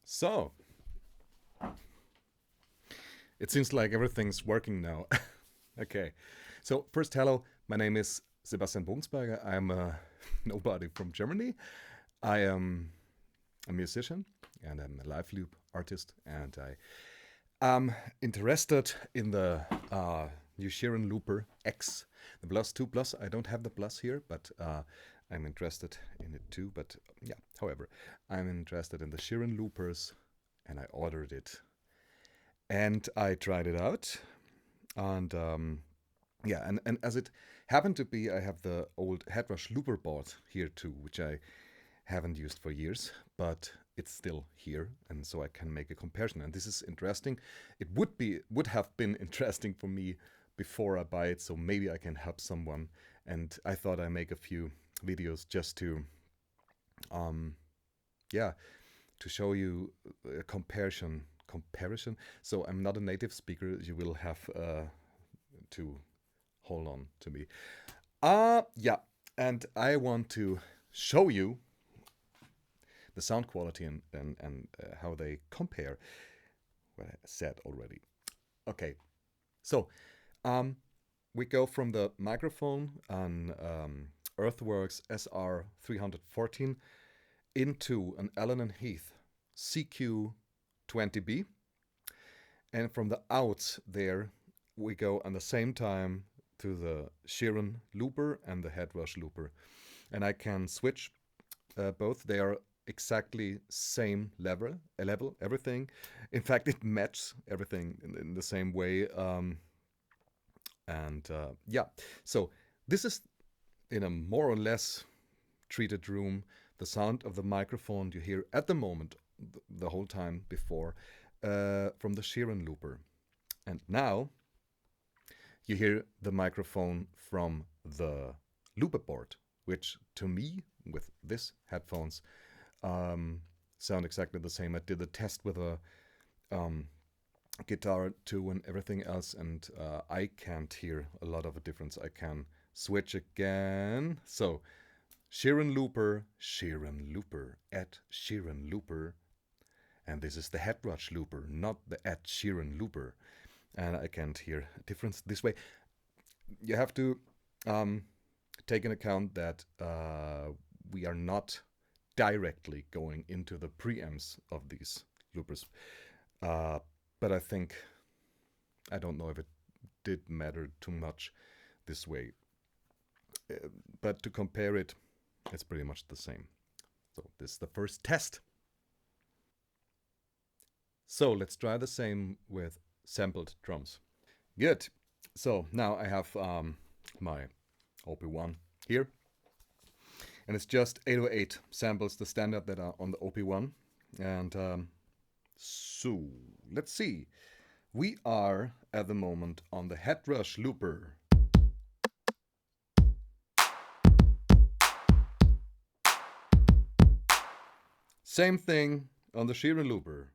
So, it seems like everything's working now. Okay. So, first, hello. My name is Sebastian Bogensperger. I'm a nobody from Germany. I am a musician and I'm a live loop artist. And I am interested in the new Sheeran Looper X, the Plus 2 Plus. I don't have the Plus here, but I'm interested in it too. But yeah, however, I'm interested in the Sheeran Loopers and I ordered it and I tried it out. And yeah, and as it happened to be, I have the old Headrush Looperboard here too, which I haven't used for years, but it's still here, and so I can make a comparison. And this is interesting. It would have been interesting for me before I buy it, so maybe I can help someone. And I thought I make a few videos just to, um, yeah, to show you a comparison. Comparison. So I'm not a native speaker. You will have to hold on to me. Yeah, and I want to show you the sound quality and how they compare. What I said already. Okay, so we go from the microphone on Earthworks SR314 into an Allen & Heath CQ20B, and from the outs there we go at the same time to the Sheeran Looper and the Headrush Looper, and I can switch both. They are exactly same level, everything. In fact, it matches everything in the same way. And yeah, so this is in a more or less treated room. The sound of the microphone you hear at the moment, the whole time before, from the Sheeran Looper. And now you hear the microphone from the Looperboard, which to me, with this headphones, sound exactly the same. I did a test with a guitar too and everything else, and I can't hear a lot of a difference. I can switch again. So Sheeran Looper, at Sheeran Looper, and this is the Headrush Looper, not the at Sheeran Looper, and I can't hear a difference this way. You have to take into account that we are not directly going into the preamps of these loopers. But I think, I don't know if it did matter too much this way. But to compare it, it's pretty much the same. So this is the first test. So let's try the same with sampled drums. Good. So now I have my OP1 here. And it's just 808 samples, the standard that are on the OP1. And so let's see. We are at the moment on the Headrush Looper. Same thing on the Sheeran Looper.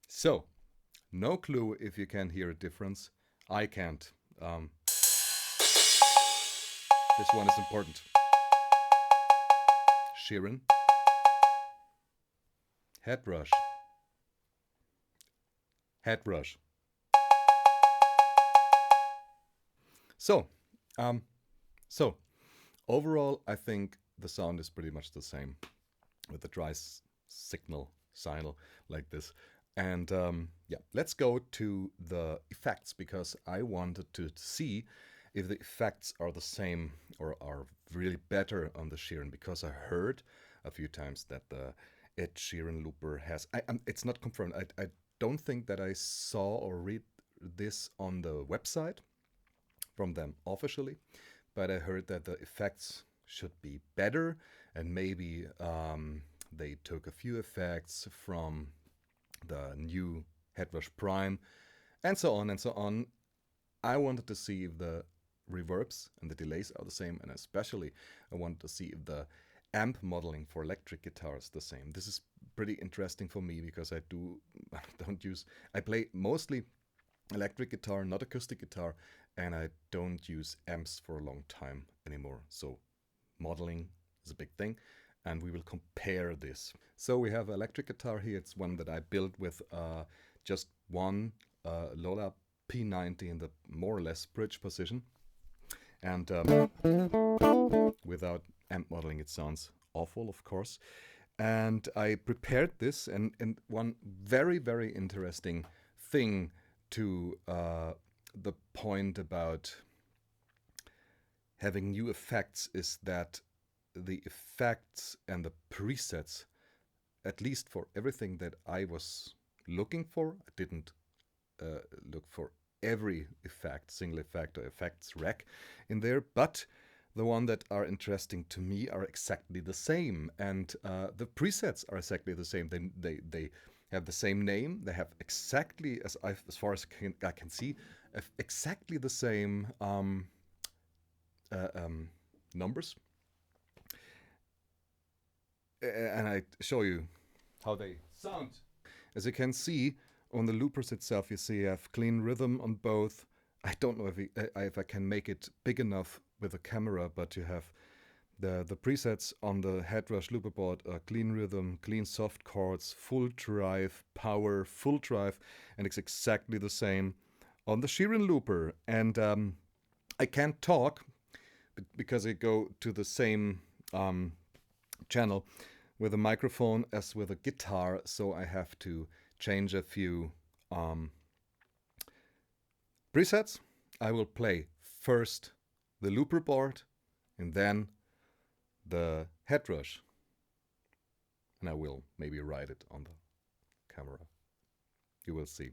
So, no clue if you can hear a difference. I can't. This one is important. Sheeran. Headrush. Headrush. So overall, I think the sound is pretty much the same with the dry signal like this. And yeah, let's go to the effects, because I wanted to see if the effects are the same or are really better on the Sheeran, because I heard a few times that the Ed Sheeran Looper has, it's not confirmed, I don't think that I saw or read this on the website from them officially, but I heard that the effects should be better, and maybe they took a few effects from the new Headrush Prime, and so on and so on. I wanted to see if the reverbs and the delays are the same, and especially I wanted to see if the amp modeling for electric guitar is the same. This is pretty interesting for me because I play mostly electric guitar, not acoustic guitar, and I don't use amps for a long time anymore. So modeling is a big thing, and we will compare this. So we have electric guitar here. It's one that I built with just one Lola P90 in the more or less bridge position. And without amp modeling, it sounds awful, of course. And I prepared this, and one very, very interesting thing to the point about having new effects is that the effects and the presets, at least for everything that I was looking for, I didn't look for every effect, single effect or effects rack in there, but the one that are interesting to me are exactly the same, and the presets are exactly the same. They have the same name. They have exactly, as far as I can see, exactly the same numbers. And I show you how they sound. As you can see on the loopers itself, you see I have clean rhythm on both. I don't know if I can make it big enough with a camera, but you have the presets on the Headrush Looperboard are clean rhythm, clean soft chords, full drive, power, full drive, and it's exactly the same on the Sheeran Looper. And I can't talk because I go to the same channel with a microphone as with a guitar, so I have to change a few presets. I will play first the looper board and then the Headrush, and I will maybe write it on the camera. You will see.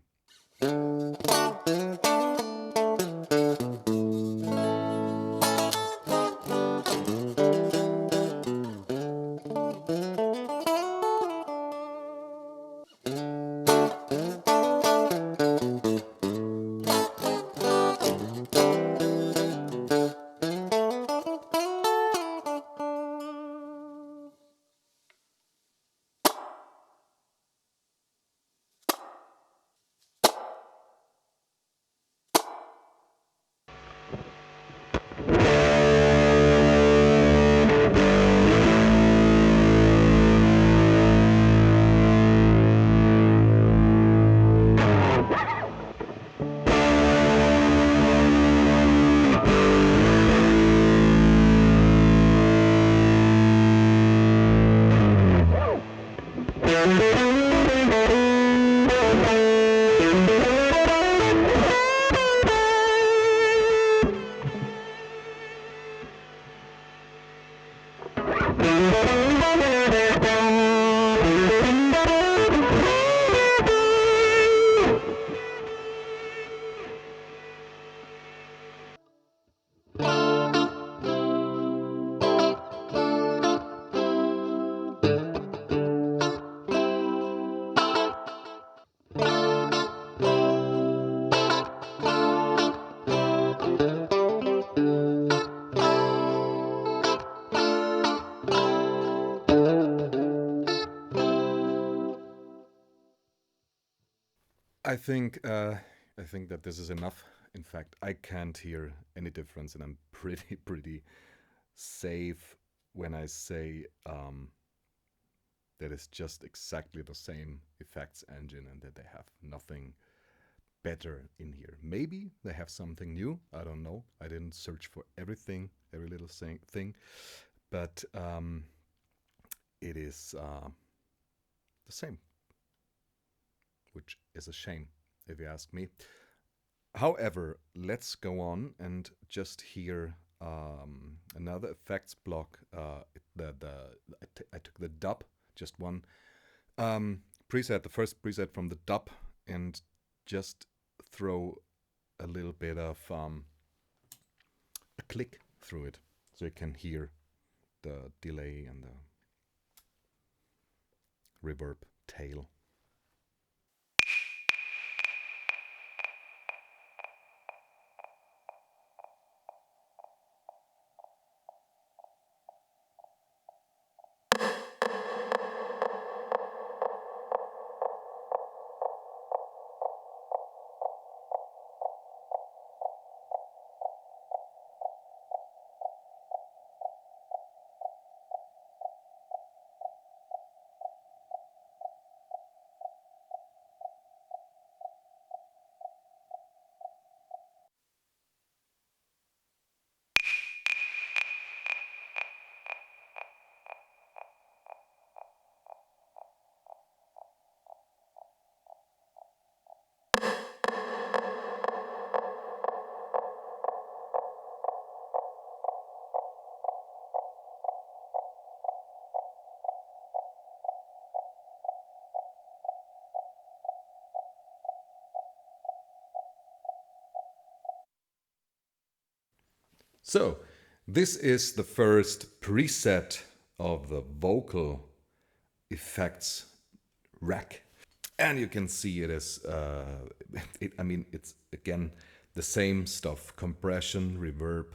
I think that this is enough. In fact, I can't hear any difference, and I'm pretty safe when I say that it's just exactly the same effects engine and that they have nothing better in here. Maybe they have something new. I don't know. I didn't search for everything, every little thing, but it is the same, which is a shame if you ask me. However, let's go on and just hear another effects block. I took the dub, just one preset, the first preset from the dub, and just throw a little bit of a click through it, so you can hear the delay and the reverb tail. So this is the first preset of the vocal effects rack. And you can see it is, I mean, it's again the same stuff: compression, reverb,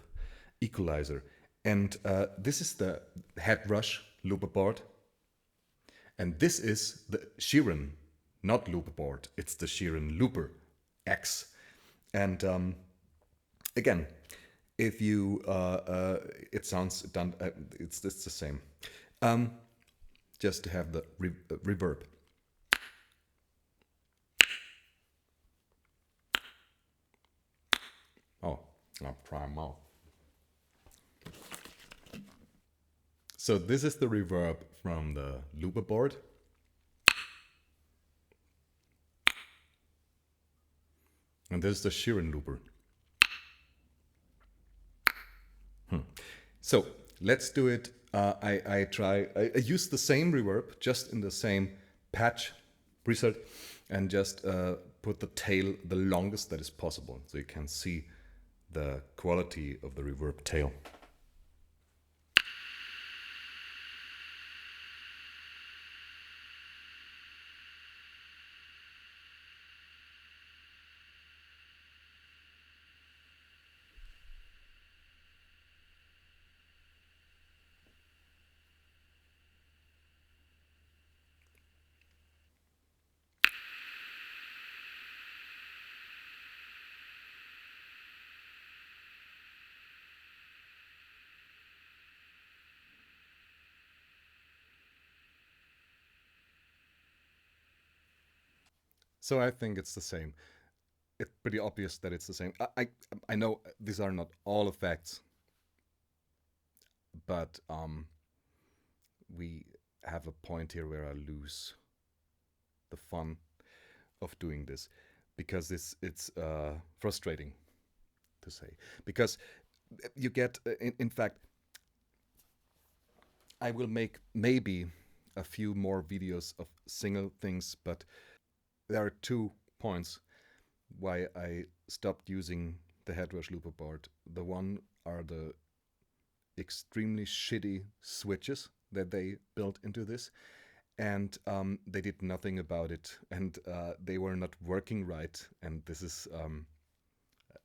equalizer. And this is the Headrush Looperboard. And this is the Sheeran, not Looperboard, it's the Sheeran Looper X. And again, if you, it sounds done, it's the same. Just to have the reverb. Oh, I'll try them out. So this is the reverb from the Looperboard. And this is the Sheeran Looper. So let's do it. I use the same reverb, just in the same patch preset, and just put the tail the longest that is possible, so you can see the quality of the reverb tail. So I think it's the same. It's pretty obvious that it's the same. I know these are not all effects, but we have a point here where I lose the fun of doing this, because it's frustrating to say, because you get in fact, I will make maybe a few more videos of single things, but there are 2 points why I stopped using the Headrush Looperboard. The one are the extremely shitty switches that they built into this, and they did nothing about it, and they were not working right. And this is,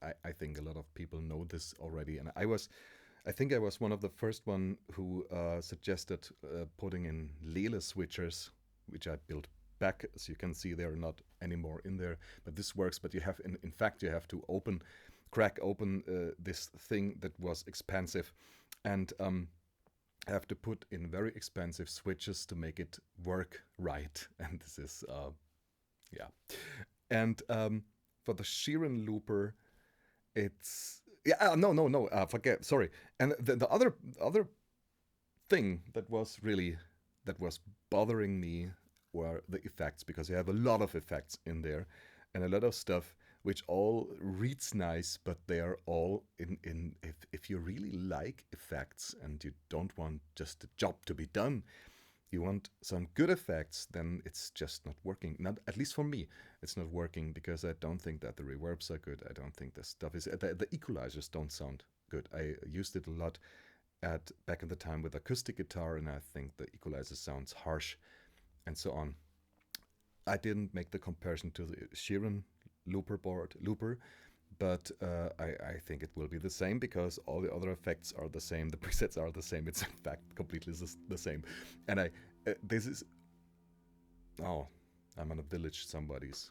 I think a lot of people know this already. And I think I was one of the first one who suggested putting in Lele switchers, which I built back. As you can see, they're not anymore in there, but this works. But you have, in fact, you have to crack open this thing that was expensive, and have to put in very expensive switches to make it work right. And this is, yeah. And for the Sheeran Looper, it's, yeah, forget, sorry. And the other thing that was bothering me were the effects, because you have a lot of effects in there and a lot of stuff which all reads nice, but they are all in if you really like effects and you don't want just a job to be done, you want some good effects, then it's just not working. Not, at least for me, it's not working, because I don't think that the reverbs are good. I don't think the stuff is, the equalizers don't sound good. I used it a lot back in the time with acoustic guitar, and I think the equalizer sounds harsh and so on. I didn't make the comparison to the Sheeran Looper, but I think it will be the same, because all the other effects are the same, the presets are the same. It's in fact completely the same. And this is, oh, I'm in a village, somebody's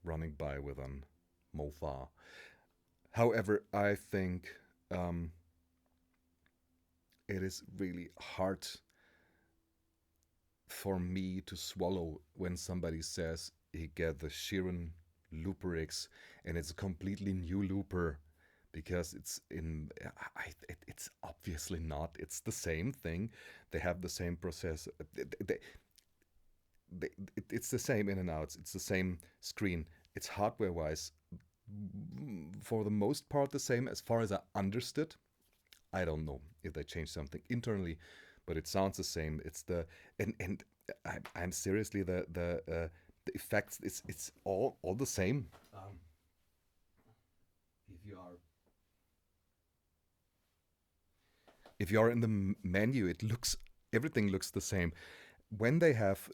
running by with an Mofa. However, I think it is really hard for me to swallow when somebody says he get the Sheeran Looper X and it's a completely new looper, because it's it's obviously not. It's the same thing. They have the same process. It's the same in and outs. It's the same screen. It's hardware wise, for the most part, the same as far as I understood. I don't know if they changed something internally, but it sounds the same. It's the and I'm seriously the effects. It's all the same. If you are if you're in the menu, everything looks the same. When they have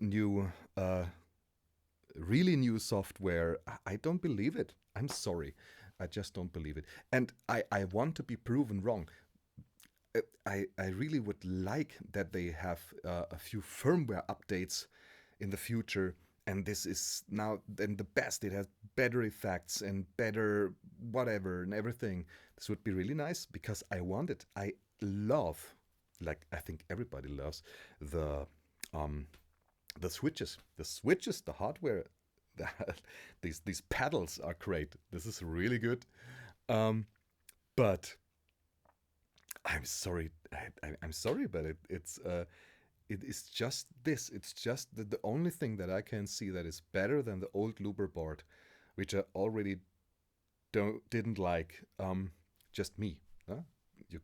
really new software, I don't believe it. I'm sorry. I just don't believe it. And I want to be proven wrong. I really would like that they have a few firmware updates in the future. And this is now then the best. It has better effects and better whatever and everything. This would be really nice because I want it. I love, like I think everybody loves, the um, the switches. The switches, the hardware, these pedals are great. This is really good. Um, but I'm sorry. I'm sorry, but it is just this. It's just the only thing that I can see that is better than the old looper board, which I already didn't like. Just me. Huh? You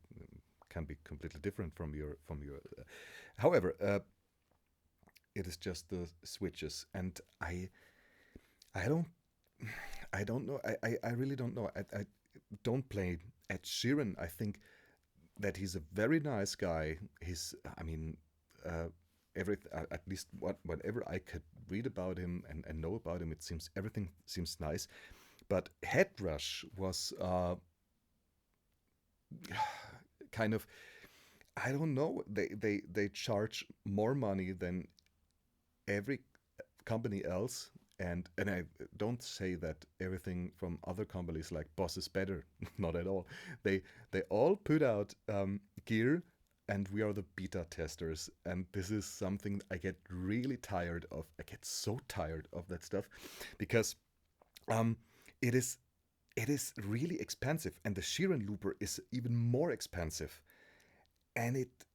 can be completely different from your. However, it is just the switches, and I don't I don't know. I really don't know. I don't play Ed Sheeran. I think that he's a very nice guy. I mean, uh, at least whatever I could read about him and know about him, everything seems nice. But Headrush was kind of, I don't know. They charge more money than every company else. And I don't say that everything from other companies like Boss is better, not at all. They all put out gear, and we are the beta testers. And this is something I get really tired of. I get so tired of that stuff because um, it is it is really expensive, and the Sheeran Looper is even more expensive, and it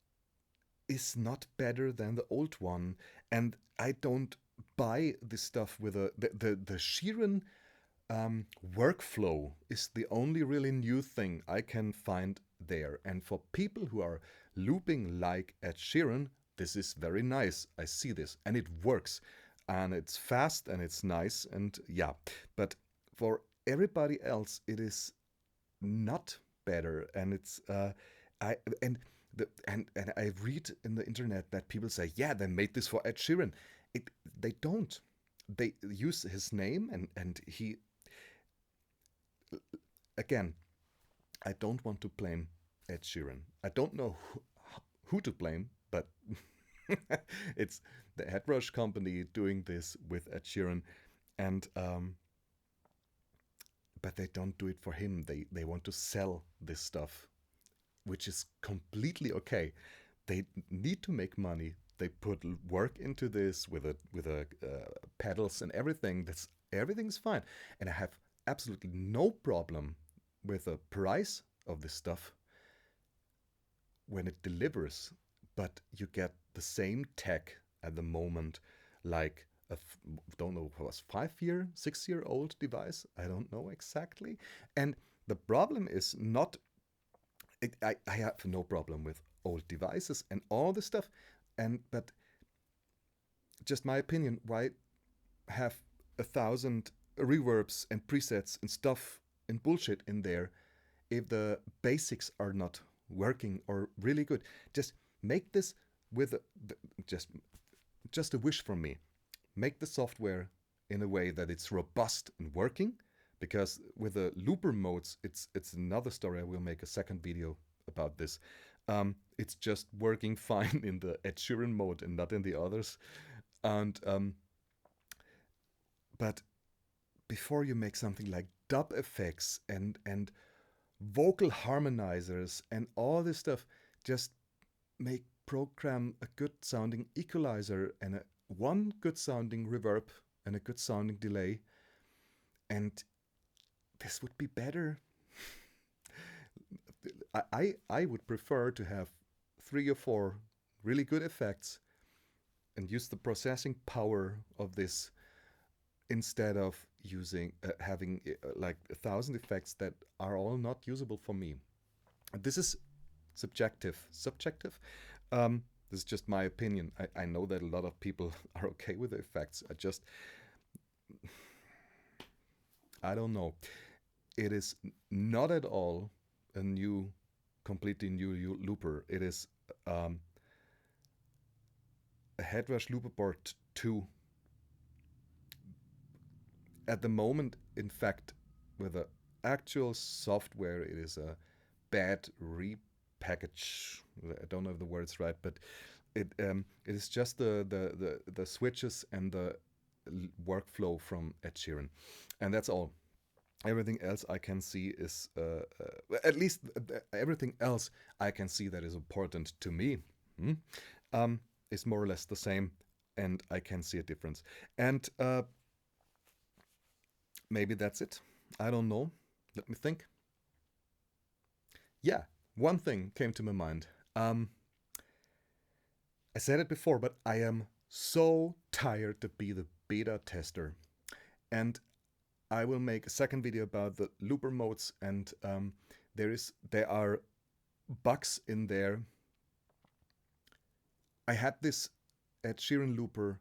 is not better than the old one. And I don't buy this stuff with the Sheeran workflow is the only really new thing I can find there. And for people who are looping like Ed Sheeran, this is very nice. I see this, and it works, and it's fast and it's nice, and yeah. But for everybody else, it is not better, and it's I and and I read in the internet that people say, yeah, they made this for Ed Sheeran. They don't. They use his name, and he again. I don't want to blame Ed Sheeran. I don't know who to blame, but it's the Headrush company doing this with Ed Sheeran, and but they don't do it for him. They want to sell this stuff, which is completely okay. They need to make money. They put work into this with a pedals and everything. Everything's fine, and I have absolutely no problem with the price of this stuff when it delivers. But you get the same tech at the moment, like don't know if it was 5 year, 6 year old device. I don't know exactly. And the problem is not I have no problem with old devices and all this stuff, but just my opinion, why have 1,000 reverbs and presets and stuff and bullshit in there if the basics are not working or really good? Just make this with just a wish from me. Make the software in a way that it's robust and working, because with the looper modes, it's another story. I will make a second video about this. It's just working fine in the Ed Sheeran mode and not in the others. And but before you make something like dub effects and vocal harmonizers and all this stuff, just program a good sounding equalizer and one good sounding reverb and a good sounding delay, and this would be better. I would prefer to have 3 or 4 really good effects and use the processing power of this instead of having like 1,000 effects that are all not usable for me. This is subjective. This is just my opinion. I know that a lot of people are okay with the effects. I don't know. It is not at all a new completely new looper. It is a Headrush Looperboard 2. At the moment, in fact, with the actual software, it is a bad repackage. I don't know if the word's right, but it is just the switches and the workflow from Ed Sheeran, and that's all. Everything else I can see is at least everything else I can see that is important to me is more or less the same, and I can see a difference. And maybe that's it. I don't know. Let me think. Yeah, one thing came to my mind. I said it before, but I am so tired to be the beta tester. And I will make a second video about the looper modes, and there are bugs in there. I had this at Sheeran Looper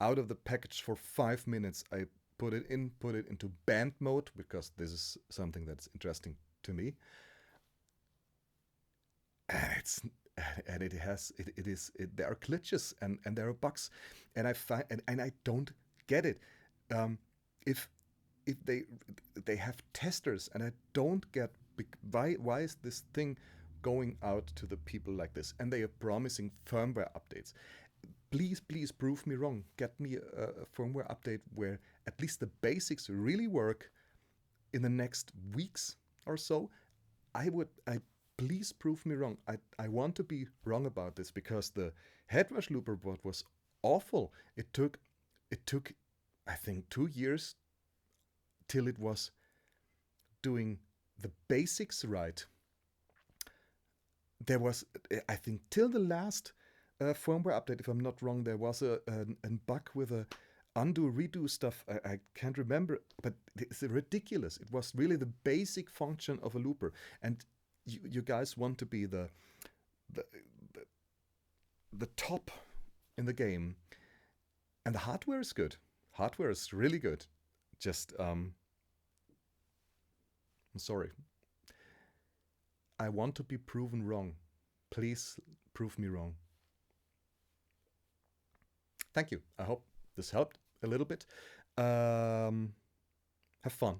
out of the package for 5 minutes. I put it into band mode because this is something that's interesting to me. And there are glitches and there are bugs, and I don't get it. If they have testers, and I don't get why is this thing going out to the people like this, and they are promising firmware updates. Please prove me wrong. Get me a firmware update where at least the basics really work in the next weeks or so. I please prove me wrong. I want to be wrong about this, because the Headrush Looperboard was awful. It took I think 2 years till it was doing the basics right. There was, I think, till the last firmware update, if I'm not wrong, there was a bug with a undo redo stuff. I can't remember, but it's ridiculous. It was really the basic function of a looper, and you guys want to be the top in the game, and the hardware is good. Hardware is really good. Just I'm sorry. I want to be proven wrong. Please prove me wrong. Thank you. I hope this helped a little bit. Have fun.